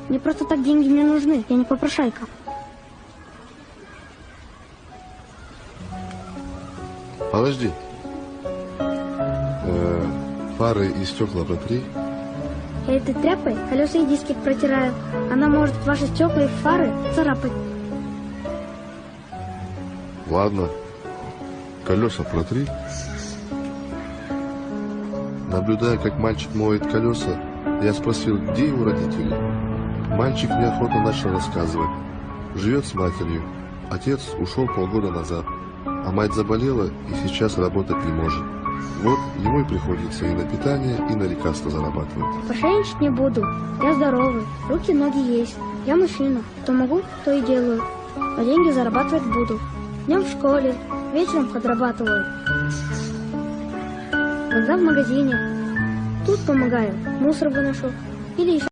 Не просто так деньги мне нужны, я не попрошайка. Подожди. Фары и стекла протри. Я этой тряпкой колеса и диски протираю. Она может ваши стекла и фары царапать. Ладно. Колеса протри. Наблюдая, как мальчик моет колеса, я спросил, где его родители. Мальчик неохотно начал рассказывать. Живет с матерью. Отец ушел полгода назад, а мать заболела и сейчас работать не может. Вот ему и приходится и на питание, и на лекарства зарабатывать. Мошенничать не буду. Я здоровый, руки, ноги есть. Я мужчина. Что могу, то и делаю. Но деньги зарабатывать буду. Днем в школе, вечером подрабатываю. Иногда в магазине. Тут помогаю, мусор выношу. Или еще